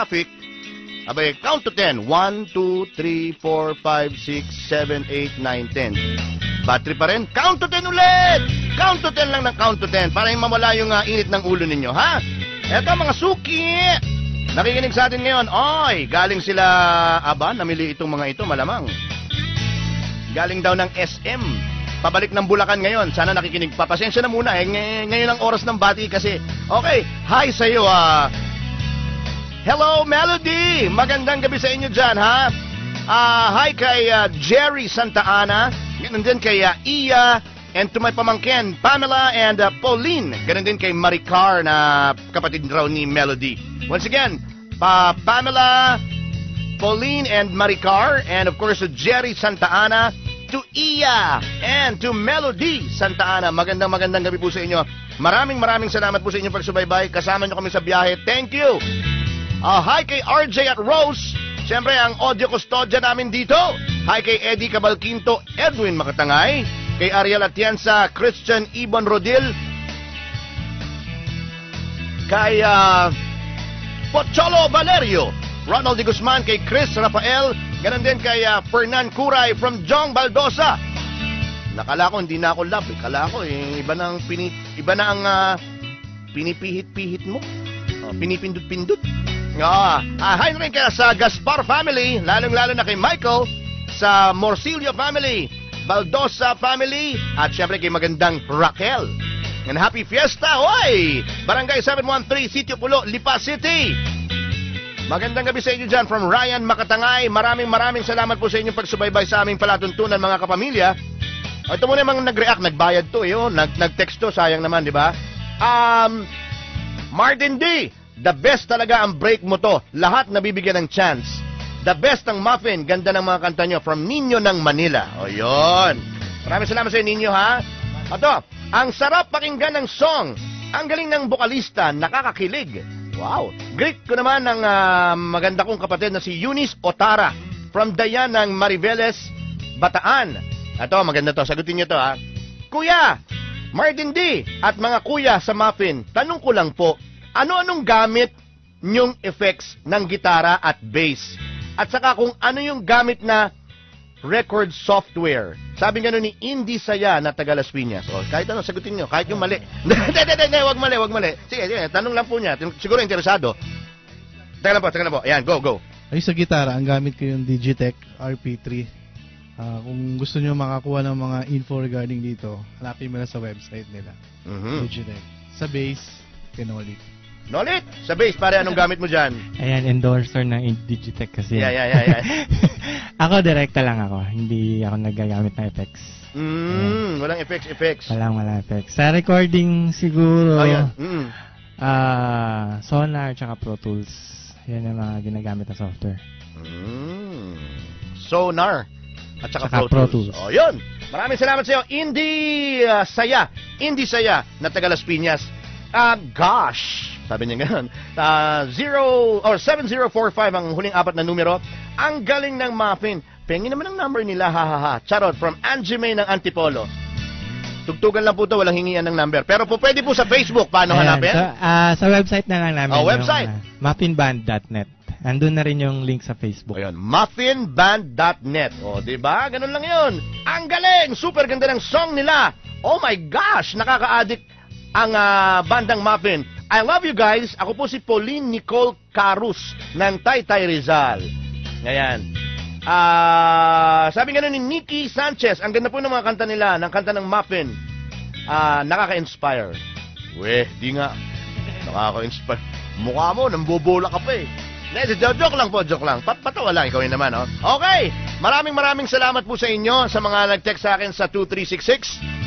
traffic, abay, count to 10. 1, 2, 3, 4, 5, 6, 7, 8, 9, 10. Battery pa rin? Count to 10 ulit! Count to 10 lang ng count to 10 para yung mawala yung init ng ulo ninyo, ha? Eto mga suki! Nakikinig sa atin ngayon. Oy, galing sila, namili itong mga ito, malamang. Galing daw ng SM. Pabalik ng Bulacan ngayon. Sana nakikinig pa. Pasensya na muna, ngayon ang oras ng bati kasi. Okay, hi sa'yo, Hello, Melody! Magandang gabi sa inyo dyan, ha? Hi kay Jerry Santa Ana. Ganun din kay Iya. And to my pamangkin, Pamela and Pauline. Ganun din kay Maricar na kapatid raw ni Melody. Once again, Pamela, Pauline and Maricar. And of course, to Jerry Santa Ana, to Iya, and to Melody Santa Ana. Magandang gabi po sa inyo. Maraming salamat po sa inyo pagsubaybay. Kasama nyo kami sa biyahe. Thank you! Hi kay RJ at Rose. Siyempre, ang audio custodya namin dito. Hi kay Eddie Cabalquinto, Edwin Makatangay, kay Ariel Atienza, Christian Ibon Rodil, kay Pocholo Valerio, Ronald de Guzman, kay Chris Rafael, ganun din kay Fernan Curay from Jong Baldosa. Nakala ko, hindi na ako love. Kala ko, iba na ang pinipihit-pihit mo. Pinipindut-pindut. Hi rin kaya sa Gaspar family, lalong-lalo na kay Michael, sa Morcillo family, Baldosa family, at syempre kay magandang Raquel. And happy fiesta, oy! Barangay 713, Sitio Pulo, Lipa City. Magandang gabi sa inyo dyan from Ryan Makatangay. Maraming salamat po sa inyong pagsubaybay sa aming palatuntunan, mga kapamilya. Ito muna yung mga nag-react, nagbayad to, nag-text to, sayang naman, di ba? Martin D, the best talaga ang break mo to. Lahat nabibigyan ng chance. The best ang muffin. Ganda ng mga kanta nyo. From Nino ng Manila. O, yun. Maraming salamat sa Nino, ha? Ito, ang sarap pakinggan ng song. Ang galing ng bokalista. Nakakakilig. Wow. Great ko naman ng maganda kong kapatid na si Eunice Otara. From Dayan ng Mariveles, Bataan. Ito, maganda to. Sagutin nyo to, ha? Kuya, Martin D. at mga kuya sa muffin, tanong ko lang po, ano-anong gamit nyong effects ng gitara at bass? At saka kung ano yung gamit na record software. Sabi nga ni Indy Saya na taga Las Piñas. O, kahit ano, sagutin nyo. Kahit yung mali. Wag mali. Sige, tanong lang po niya. Siguro interesado. Teka lang po. Ayan, go. Ay, sa gitara, ang gamit ko yung Digitech RP3. Kung gusto nyo makakuha ng mga info regarding dito, hanapin mo na sa website nila. Digitech. Sa bass, Kenolit. Nolit, sa bass, pare, anong gamit mo dyan? Ayan, endorser ng Digitech kasi. Yeah. Ako, direkta lang ako. Hindi ako nagagamit ng effects. Walang effects. Walang effects. Sa recording siguro, Sonar tsaka Pro Tools. Yan ang mga ginagamit na software. Sonar at saka Pro Tools. O, yun. Maraming salamat sa iyo. Indy Saya na taga Las Piñas. Gosh, sabi niya gano'n. 7045 ang huling apat na numero. Ang galing ng muffin. Pengin naman ang number nila, hahaha. Charot, from Angie May ng Antipolo. Tugtugan lang po ito, walang hingian ng number. Pero po pwede po sa Facebook. Paano hanapin? Sa website na lang namin. Website. Muffinband.net. Andun na rin yung link sa Facebook. Ayun, muffinband.net. O, diba? Ganun lang yun. Ang galing! Super ganda ng song nila. Oh my gosh! Nakaka-addict ang bandang Muffin. I love you guys. Ako po si Pauline Nicole Carus ng Taytay Rizal. Ngayon. Sabi nga ni Nikki Sanchez, ang ganda po ng mga kanta nila, ng kanta ng Muffin. Nakaka-inspire. Di nga. Nakaka-inspire. Mukha mo, nambobola ka pa eh. Joke lang po. Patawa lang, ikaw yun naman, oh. Okay. Maraming salamat po sa inyo, sa mga nag-text sa akin sa 2366.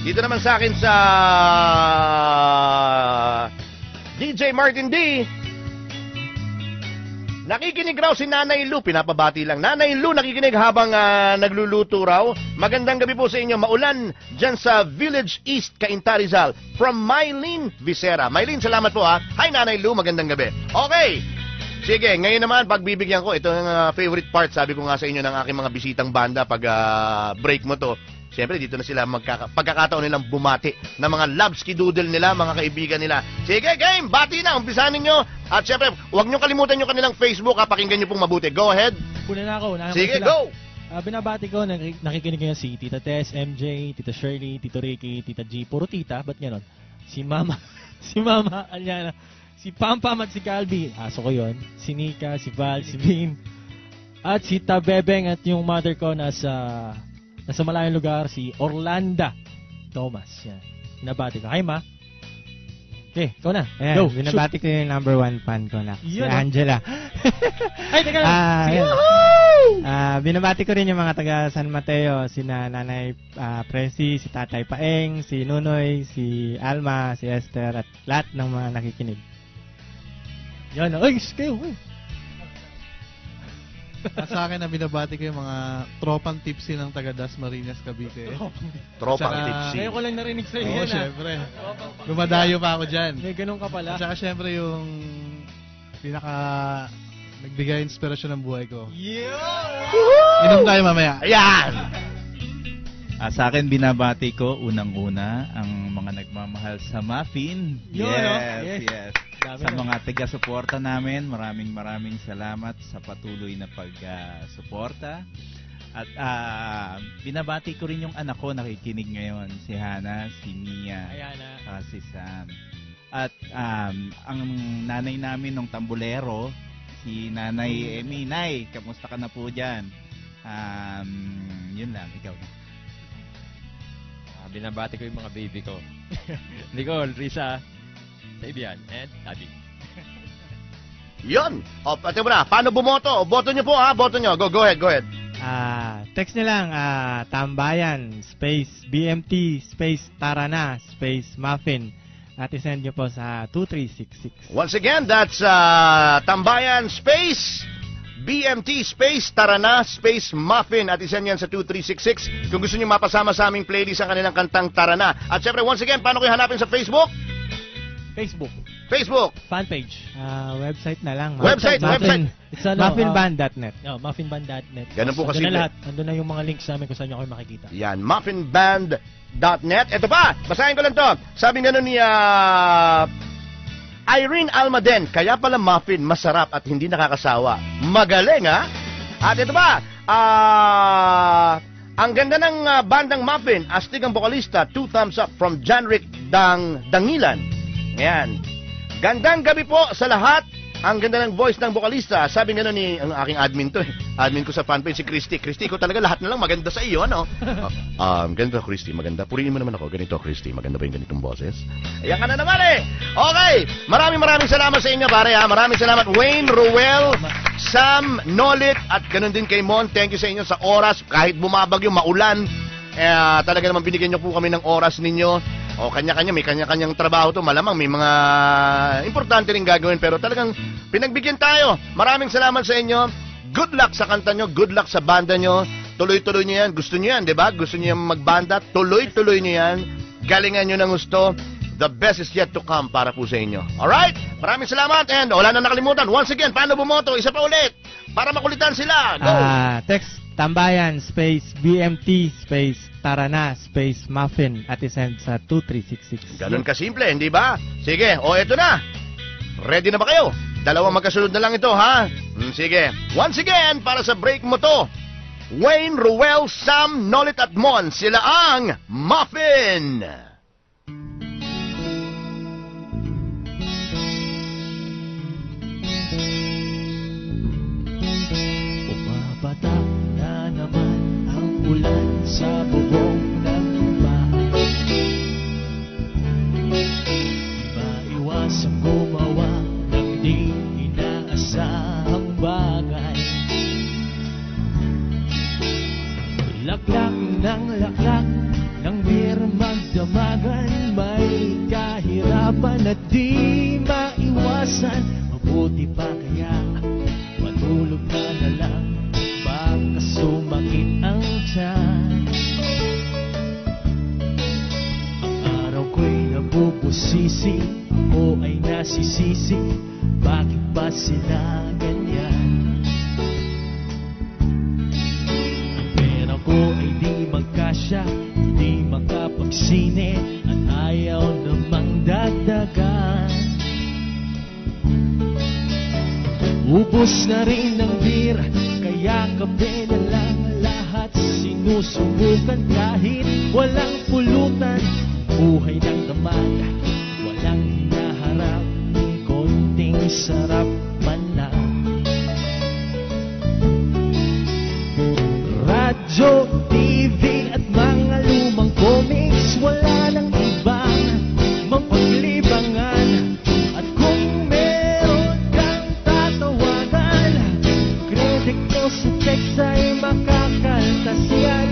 Dito naman sa akin sa DJ Martin D. Nakikinig raw si Nanay Lu. Pinapabati lang. Nanay Lu nakikinig habang nagluluto raw. Magandang gabi po sa inyo. Maulan dyan sa Village East, Cainta, Rizal. From Mylene Visera. Mylene, salamat po ha. Hi Nanay Lu, magandang gabi. Okay. Sige, ngayon naman pagbibigyan ko. Ito ang favorite part. Sabi ko nga sa inyo ng aking mga bisitang banda pag break mo to. Siyempre, dito na sila pagkakataon nilang bumati ng mga loves doodle nila, mga kaibigan nila. Sige, game! Bati na! Umpisahan ninyo. At siyempre, huwag nyo kalimutan yung kanilang Facebook, ha? Pakinggan nyo pong mabuti. Go ahead. Una na ako. Sige, go! Binabati ko, nakikinig ngayon si Tita Tess, MJ, Tita Shirley, Tito Ricky, Tita G. Puro tita, ba't gano'n? Si Mama, si Mama, Aliana, si Pampam at si Calby. Aso ko yun. Si Nika, si Val, si Bean. At si Tabebeng at yung mother ko nasa malayong lugar, si Orlando Thomas. Yan. Binabati ko. Hi, Ma. Okay, ikaw na. Ayan, Go, binabati ko yung number 1 fan ko na, si Yun, Angela. Ay, teka lang. Ayan. Binabati ko rin yung mga taga San Mateo, si Nanay Presi, si Tatay Paeng, si Nunoy, si Alma, si Esther, at lahat ng mga nakikinig. Yan. Ay, kayo. Sa akin na binabati ko yung mga tropang tipsy ng taga Dasmariñas, Cavite. Tropang Tsaka- tipsy. Ngayon ko lang narinig sa'yo Oo, yan, syempre. Lumadayo pa ako dyan. May ganun ka pala. At saka syempre yung pinaka nagbigay inspirasyon ng buhay ko. Inom tayo mamaya. Ayan! Sa akin, binabati ko unang-una ang mga nagmamahal sa Muffin. Yun, no? Yes, Yes. yes. Dami Sa na. mga taga-suporta namin, maraming salamat sa patuloy na pag-suporta. At binabati ko rin yung anak ko nakikinig ngayon, si Hana, si Mia, Ayan na. si Sam. At ang nanay namin ng Tambulero, si Nanay Emi. Nay, kamusta ka na po dyan? Yun lang, ikaw. Binabati ko yung mga baby ko. Nicole, Risa, Fabian, and Abby. Yun! O, pati mo na. Paano bumoto? O, boto nyo po, ha? Boto nyo. Go ahead, go ahead. Text nyo lang, Tambayan, space BMT, space Tarana, space Muffin. At isend nyo po sa 2366. Once again, that's Tambayan Space BMT Space Tarana Space Muffin at isend yan sa 2366 kung gusto nyo mapasama sa aming playlist ang kanilang kantang Tarana. At syempre, once again, paano kayo hanapin sa Facebook? Facebook, Fanpage. Website na lang. Website. It's ano, Muffinband.net. muffinband.net. Ganun po Andun kasimple. na lahat. Andun na yung mga links namin kung saan nyo kayo makikita. yan, muffinband.net. Ito pa, basahin ko lang to. Sabi nga nun ni Irene Almaden, kaya pala muffin masarap at hindi nakakasawa. Magaling, ha? At ito ba, ang ganda ng bandang Muffin, astig ang vokalista, 2 thumbs up from Janrick Dangilan. Ayan. Gandang gabi po sa lahat. Ang ganda ng voice ng vokalista. Sabi nga ni ang aking admin to, admin ko sa fanpage si Christy. Christy, ko talaga lahat na lang maganda sa iyo, ano? Ganda Christy, maganda. Purihin mo naman ako. Ganito, Christy, maganda ba yung ganitong boses? Ayan ka na naman eh. Okay, maraming salamat sa inyo, pare, ha. Maraming salamat, Wayne, Ruel, Sam, Nolit, at ganun din kay Mon. Thank you sa inyo sa oras. Kahit bumabagyo, maulan, talaga naman binigyan nyo po kami ng oras ninyo. O kanya-kanya, may kanya-kanyang trabaho to. Malamang may mga importante rin gagawin. Pero talagang pinagbigyan tayo. Maraming salamat sa inyo. Good luck sa kanta nyo. Good luck sa banda nyo. Tuloy-tuloy nyo yan. Gusto nyo yan, di ba? Gusto nyo yan magbanda. Tuloy-tuloy nyo yan. Galingan nyo ng gusto. The best is yet to come para po sa inyo. Alright? Maraming salamat. And wala na nakalimutan. Once again, paano bumoto? Isa pa ulit. Para makulitan sila. Go! Text Tambayan, space BMT, space Tarana, space Muffin at isend sa 2366. Ganun kasimple, hindi ba? Sige, eto na. Ready na ba kayo? Dalawang magkasunod na lang ito, ha? Sige. Once again, para sa break mo to, Wayne, Ruel, Sam, Nolit at Mon, sila ang Muffin! Pumapatak na naman ang ulan sa bubong ng bahay. Di maiwasang gumawa ng di inaasahang bagay. Laklak ng laklak ng bir magdamagan. May kahirapan at di maiwasan. Mabuti pa kaya matulog ka na lang, baka sumakit ang tiyan. Ang araw ko'y nabubusisi, ako ay nasisisi, bakit ba sila ganyan? Ang pera ko ay di magkasya siya di makapagsine at ayaw namang dagdagan. Ubus na rin ng beer, kaya kape na lang lahat sinusubukan. Kahit walang pulutan, buhay ng tamad, walang hinaharap, konting sarap man lang. Radyo, TV at mga lumang comics, wala nang ibang mapaglibangan. At kung meron kang tatawagan, credit ko sa text ay makakaltas yan.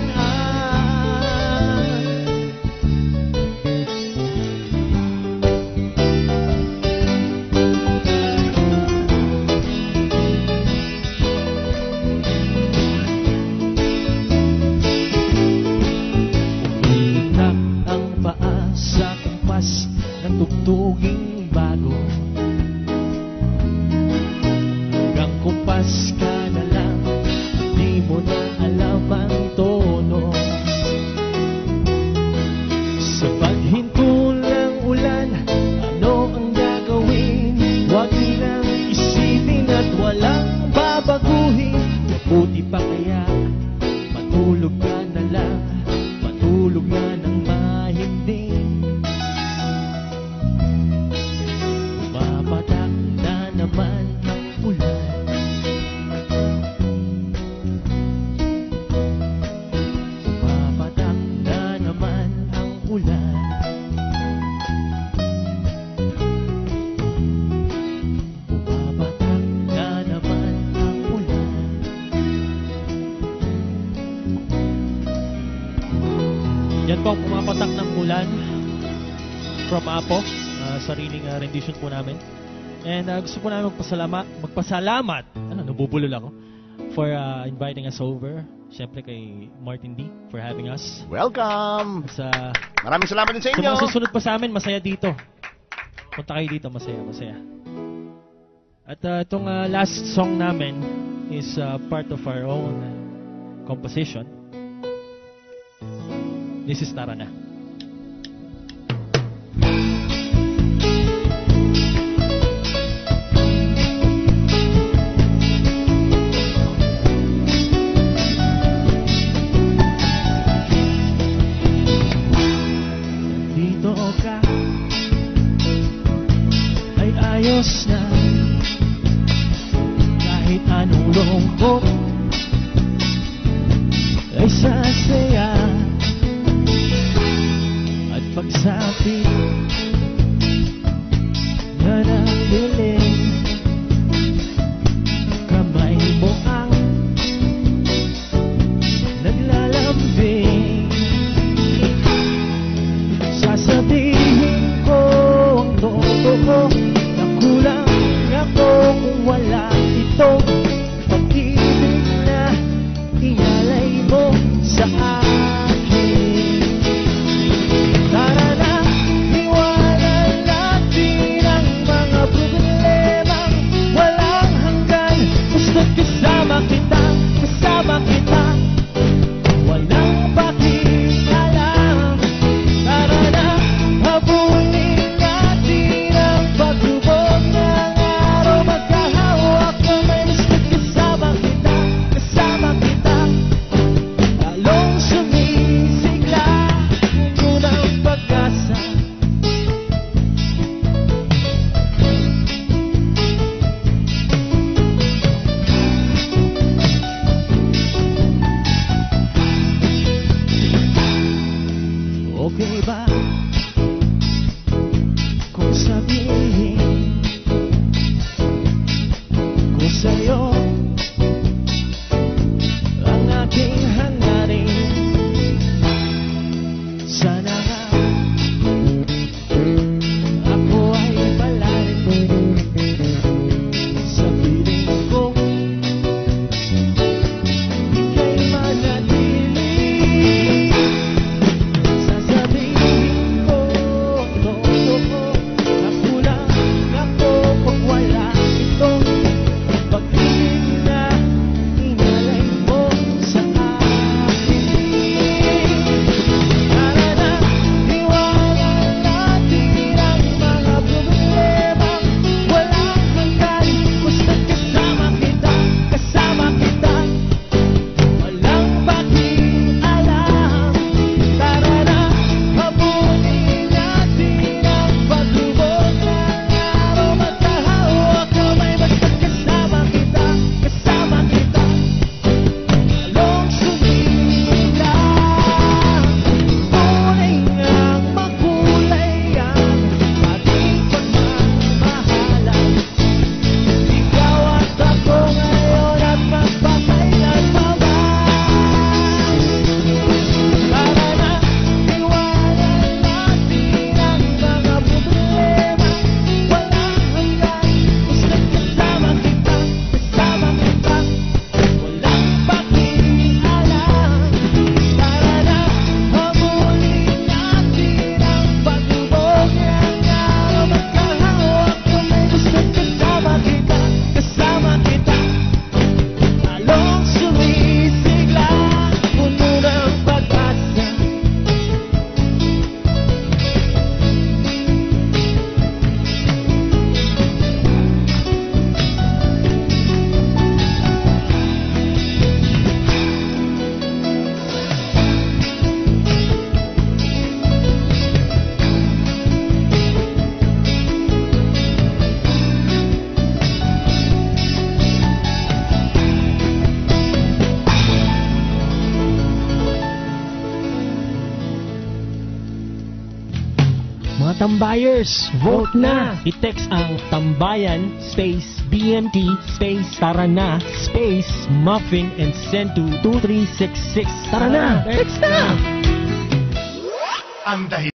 Tugtuging bago, hanggang kumpas ka na lang, di mo na alam ang tono. Sa paghinto ng ulan, ano ang gagawin? Huwag nilang isipin at walang babaguhin. Mabuti pa kaya matulog ka na lang, matulog na ng mahimbing. Bumabatak na naman ang ulan. Bumabatak na naman ang ulan. Bumabatak na naman ang ulan. Yan po ang pumapatak ng ulan from Apo. Sariling rendition po namin. And gusto po namin magpasalamat, nabubulol ako, for inviting us over. Siyempre kay Martin D for having us. Welcome! Sa Maraming salamat din sa inyo. mga susunod pa sa amin, masaya dito. Punta kayo dito, masaya. At itong last song namin is part of our own composition. This is Tara Na. Ayos na kahit anong lungkot ay sasaya at pagsabi na nabiling kamay mo ang naglalambing. Sasabihin ko ang totoo, kulang ako kung wala itong pag-ibig na inalay mo sa akin. Tara na, iwanan natin ang mga problemang walang hanggan. Gusto't kasama kita, walang pakialam. Tara na, habulin natin ang pagtubog ng araw. Magkahawak kamay, Mr. Mga tambayers, vote na! I-text ang tambayan space BMT space tara na space muffin and send to 2366. Tara na! Text na! Ang